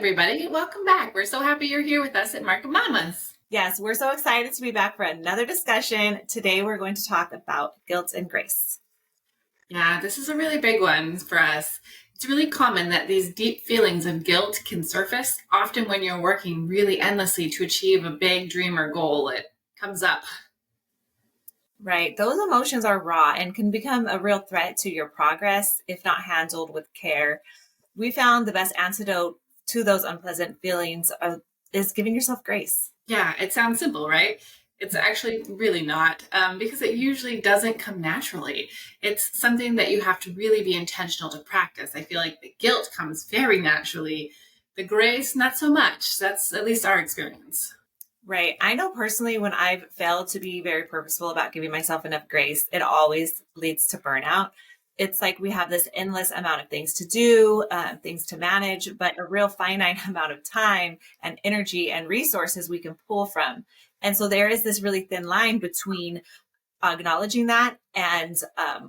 everybody. Welcome back. We're so happy you're here with us at Market Mamas. Yes, we're so excited to be back for another discussion. Today, we're going to talk about guilt and grace. Yeah, this is a really big one for us. It's really common that these deep feelings of guilt can surface often when you're working really endlessly to achieve a big dream or goal. It comes up. Right. Those emotions are raw and can become a real threat to your progress if not handled with care. We found the best antidote to those unpleasant feelings is giving yourself grace. Yeah, it sounds simple, right? It's actually really not, because it usually doesn't come naturally. It's something that you have to really be intentional to practice. I feel like the guilt comes very naturally. The grace, not so much. That's at least our experience. Right. I know personally when I've failed to be very purposeful about giving myself enough grace, it always leads to burnout. It's like we have this endless amount of things to do, things to manage, but a real finite amount of time and energy and resources we can pull from. And so there is this really thin line between acknowledging that and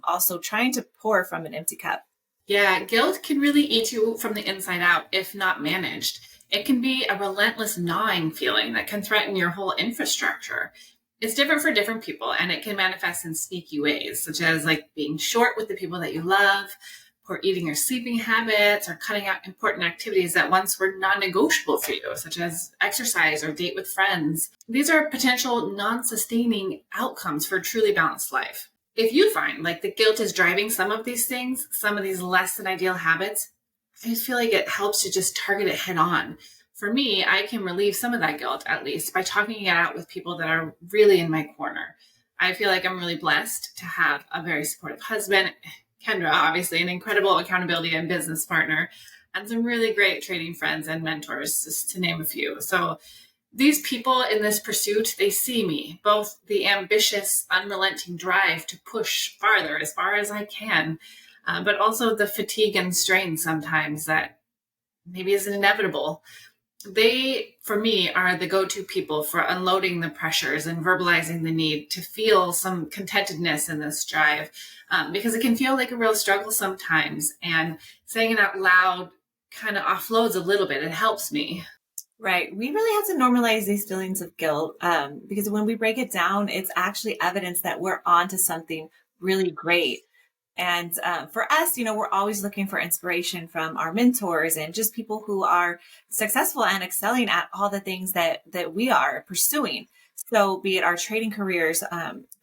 also trying to pour from an empty cup. Yeah, guilt can really eat you from the inside out if not managed. It can be a relentless gnawing feeling that can threaten your whole infrastructure. It's different for different people, and it can manifest in sneaky ways, such as like being short with the people that you love, or eating or sleeping habits, or cutting out important activities that once were non-negotiable for you, such as exercise or date with friends. These are potential non-sustaining outcomes for a truly balanced life. If you find like the guilt is driving some of these things, some of these less than ideal habits, I feel like it helps to just target it head on. For me, I can relieve some of that guilt, at least, by talking it out with people that are really in my corner. I feel like I'm really blessed to have a very supportive husband, Kendra, obviously, an incredible accountability and business partner, and some really great trading friends and mentors, just to name a few. So these people in this pursuit, they see me, both the ambitious, unrelenting drive to push farther as far as I can, but also the fatigue and strain sometimes that maybe is inevitable. They, for me, are the go-to people for unloading the pressures and verbalizing the need to feel some contentedness in this drive, because it can feel like a real struggle sometimes. And saying it out loud kind of offloads a little bit. It helps me. Right. We really have to normalize these feelings of guilt because when we break it down, it's actually evidence that we're on to something really great. And for us, we're always looking for inspiration from our mentors and just people who are successful and excelling at all the things that we are pursuing. So be it our trading careers,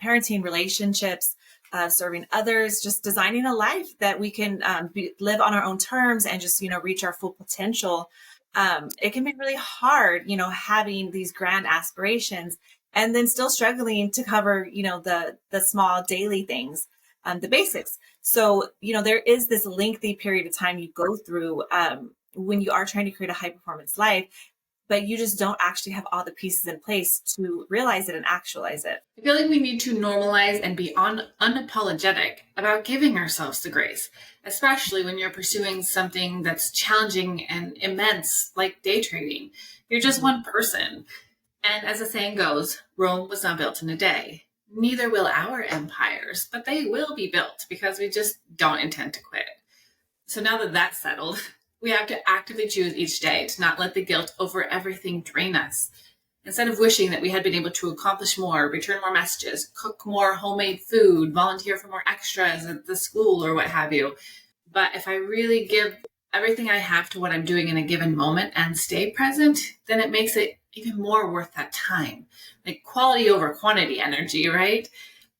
parenting relationships, serving others, just designing a life that we can live on our own terms and just, reach our full potential. It can be really hard, having these grand aspirations and then still struggling to cover, the small daily things. The basics. So, there is this lengthy period of time you go through when you are trying to create a high performance life, but you just don't actually have all the pieces in place to realize it and actualize it. I feel like we need to normalize and be unapologetic about giving ourselves the grace, especially when you're pursuing something that's challenging and immense, like day trading. You're just one person. And as the saying goes, Rome was not built in a day. Neither will our empires, but they will be built because we just don't intend to quit. So now that that's settled, we have to actively choose each day to not let the guilt over everything drain us. Instead of wishing that we had been able to accomplish more, return more messages, cook more homemade food, volunteer for more extras at the school or what have you. But if I really give everything I have to what I'm doing in a given moment and stay present, then it makes it even more worth that time. Like quality over quantity energy, right?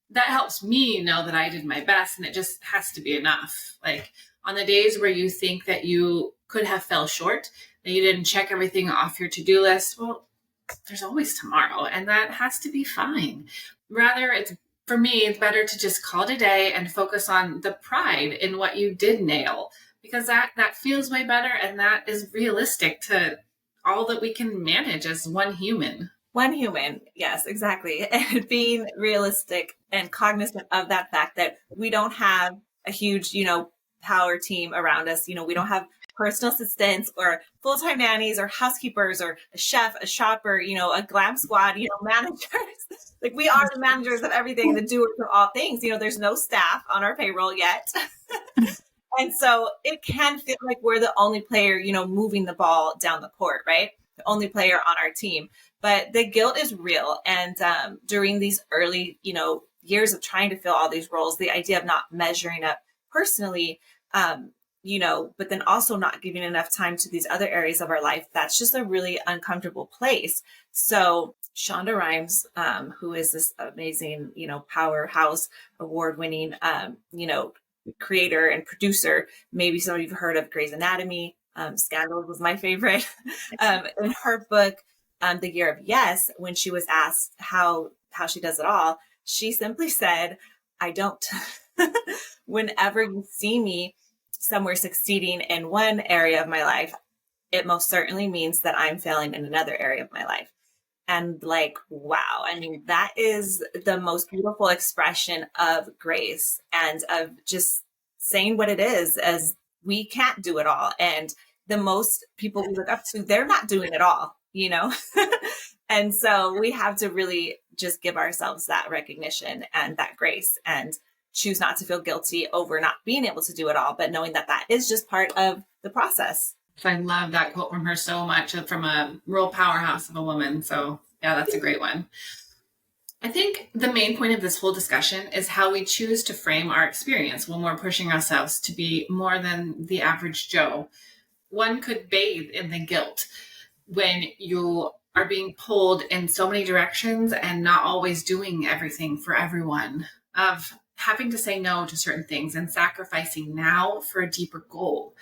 That helps me know that I did my best and it just has to be enough. Like on the days where you think that you could have fell short, that you didn't check everything off your to-do list, well, there's always tomorrow and that has to be fine. Rather, for me, it's better to just call it a day and focus on the pride in what you did nail, because that feels way better and that is realistic to all that we can manage as one human. One human, yes, exactly. And being realistic and cognizant of that fact that we don't have a huge, power team around us. We don't have personal assistants or full-time nannies or housekeepers or a chef, a shopper, a glam squad, managers. Like we are the managers of everything, the doers of all things. There's no staff on our payroll yet. And so it can feel like we're the only player, moving the ball down the court, right? The only player on our team. But the guilt is real. And during these early, years of trying to fill all these roles, the idea of not measuring up personally, but then also not giving enough time to these other areas of our life, that's just a really uncomfortable place. So Shonda Rhimes, who is this amazing, powerhouse award-winning, creator and producer. Maybe some of you have heard of Grey's Anatomy. Scandal was my favorite. In her book, The Year of Yes, when she was asked how she does it all, she simply said, I don't. Whenever you see me somewhere succeeding in one area of my life, it most certainly means that I'm failing in another area of my life. And like, wow, I mean, that is the most beautiful expression of grace and of just saying what it is, as we can't do it all. And the most people we look up to, they're not doing it all, And so we have to really just give ourselves that recognition and that grace and choose not to feel guilty over not being able to do it all, but knowing that that is just part of the process. I love that quote from her so much, from a real powerhouse of a woman. So yeah, that's a great one. I think the main point of this whole discussion is how we choose to frame our experience when we're pushing ourselves to be more than the average Joe. One could bathe in the guilt when you are being pulled in so many directions and not always doing everything for everyone, of having to say no to certain things and sacrificing now for a deeper goal.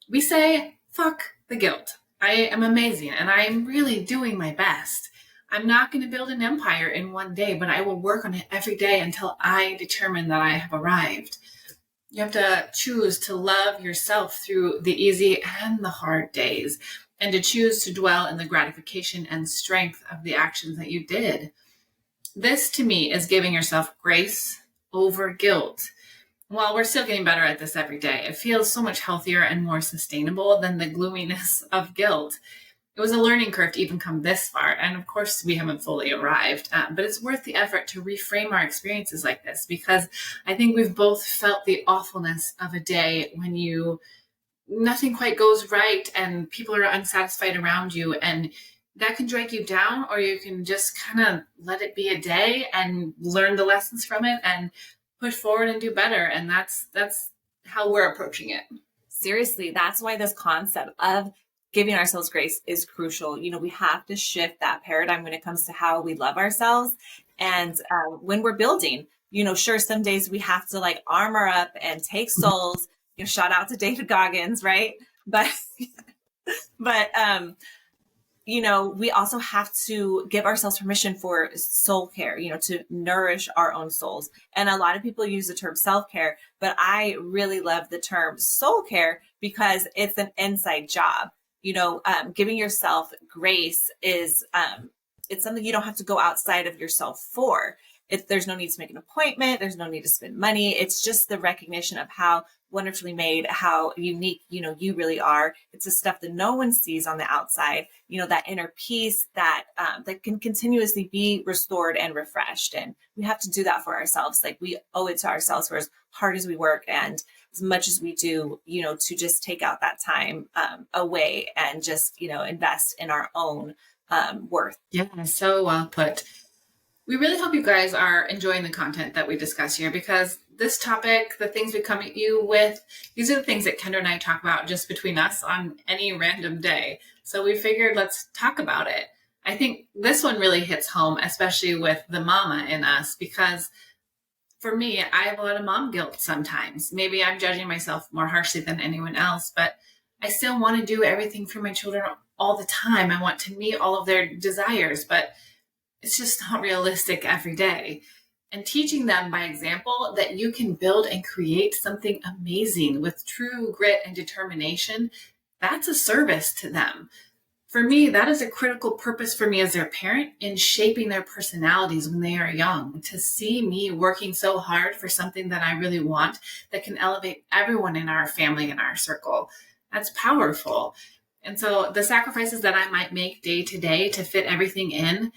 We say, fuck the guilt. I am amazing and I am really doing my best. I'm not going to build an empire in one day, but I will work on it every day until I determine that I have arrived. You have to choose to love yourself through the easy and the hard days, and to choose to dwell in the gratification and strength of the actions that you did. This, to me, is giving yourself grace over guilt. While we're still getting better at this every day, it feels so much healthier and more sustainable than the gloominess of guilt. It was a learning curve to even come this far. And of course, we haven't fully arrived, but it's worth the effort to reframe our experiences like this, because I think we've both felt the awfulness of a day when nothing quite goes right and people are unsatisfied around you, and that can drag you down, or you can just kind of let it be a day and learn the lessons from it and push forward and do better. And that's how we're approaching it. Seriously, that's why this concept of giving ourselves grace is crucial. We have to shift that paradigm when it comes to how we love ourselves. And when we're building, sure, some days we have to like armor up and take souls. Shout out to David Goggins, right? But we also have to give ourselves permission for soul care, to nourish our own souls. And a lot of people use the term self-care, but I really love the term soul care because it's an inside job. Giving yourself grace is, it's something you don't have to go outside of yourself for. There's no need to make an appointment. There's no need to spend money. It's just the recognition of how wonderfully made, how unique, you really are. It's the stuff that no one sees on the outside, that inner peace that can continuously be restored and refreshed. And we have to do that for ourselves. Like, we owe it to ourselves for as hard as we work and as much as we do, to just take out that time away and just, invest in our own worth. Yeah, so well put. We really hope you guys are enjoying the content that we discuss here, because this topic, the things we come at you with, these are the things that Kendra and I talk about just between us on any random day. So we figured let's talk about it. I think this one really hits home, especially with the mama in us, because for me, I have a lot of mom guilt sometimes. Maybe I'm judging myself more harshly than anyone else, but I still want to do everything for my children all the time. I want to meet all of their desires, but it's just not realistic every day. And teaching them by example that you can build and create something amazing with true grit and determination, that's a service to them. For me, that is a critical purpose for me as their parent in shaping their personalities when they are young. To see me working so hard for something that I really want that can elevate everyone in our family and our circle, that's powerful. And so the sacrifices that I might make day to day to fit everything in,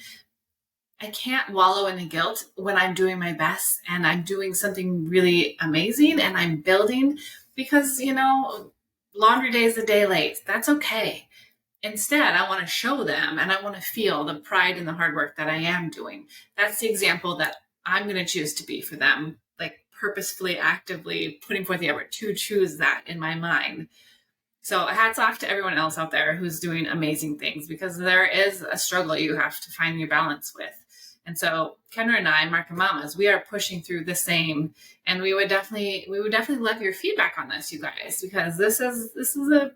I can't wallow in the guilt when I'm doing my best and I'm doing something really amazing and I'm building. because, laundry day is a day late. That's okay. Instead, I want to show them and I want to feel the pride and the hard work that I am doing. That's the example that I'm going to choose to be for them, like purposefully, actively putting forth the effort to choose that in my mind. So hats off to everyone else out there who's doing amazing things, because there is a struggle you have to find your balance with. And so Kendra and I, Market Mamas, we are pushing through the same, and we would definitely love your feedback on this, you guys, because this is a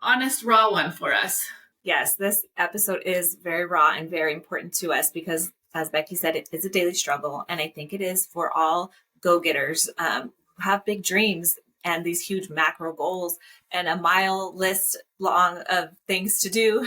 honest, raw one for us. Yes, this episode is very raw and very important to us because, as Becky said, it is a daily struggle. And I think it is for all go-getters who have big dreams and these huge macro goals and a mile list long of things to do,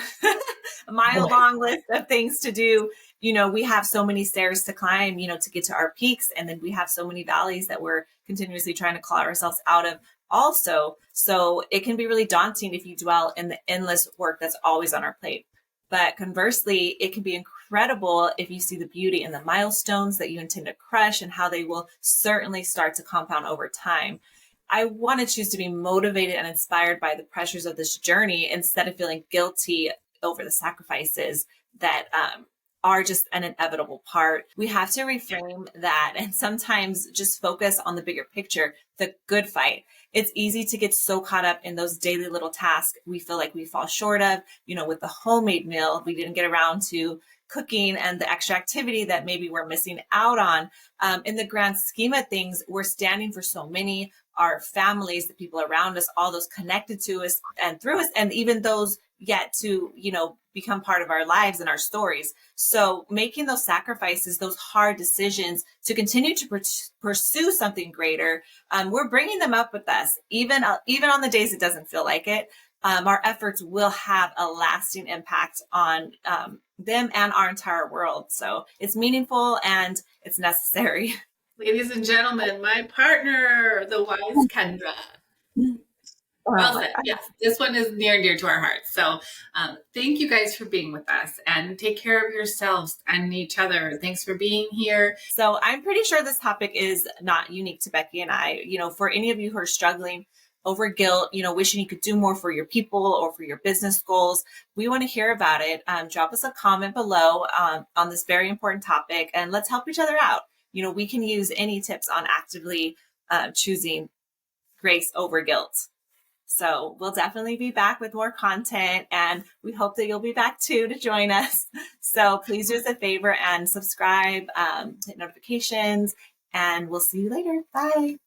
a mile long list of things to do. We have so many stairs to climb, to get to our peaks. And then we have so many valleys that we're continuously trying to claw ourselves out of also. So it can be really daunting if you dwell in the endless work that's always on our plate. But conversely, it can be incredible if you see the beauty in the milestones that you intend to crush and how they will certainly start to compound over time. I want to choose to be motivated and inspired by the pressures of this journey instead of feeling guilty over the sacrifices that are just an inevitable part. We have to reframe that and sometimes just focus on the bigger picture, the good fight. It's easy to get so caught up in those daily little tasks we feel like we fall short of, with the homemade meal, we didn't get around to cooking and the extra activity that maybe we're missing out on. In the grand scheme of things, we're standing for so many, our families, the people around us, all those connected to us and through us, and even those yet to, become part of our lives and our stories. So making those sacrifices, those hard decisions to continue to pursue something greater, we're bringing them up with us, even on the days it doesn't feel like it. Our efforts will have a lasting impact on them and our entire world. So it's meaningful and it's necessary. Ladies and gentlemen, my partner, the wise Kendra. Well said. Yes, this one is near and dear to our hearts. So thank you guys for being with us, and take care of yourselves and each other. Thanks for being here. So I'm pretty sure this topic is not unique to Becky and I. For any of you who are struggling over guilt, wishing you could do more for your people or for your business goals, we want to hear about it. Drop us a comment below on this very important topic, and let's help each other out. We can use any tips on actively choosing grace over guilt. So we'll definitely be back with more content, and we hope that you'll be back too to join us. So please do us a favor and subscribe, hit notifications, and we'll see you later. Bye.